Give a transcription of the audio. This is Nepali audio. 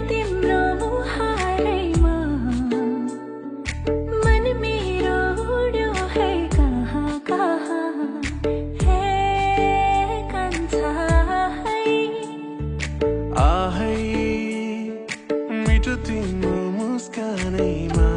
तिम्रो मुहारैमा मन मेरो उड्यो है कहाँ कहाँ हे कान्छा है आहै मिठो तिम्रो मुस्कानैमा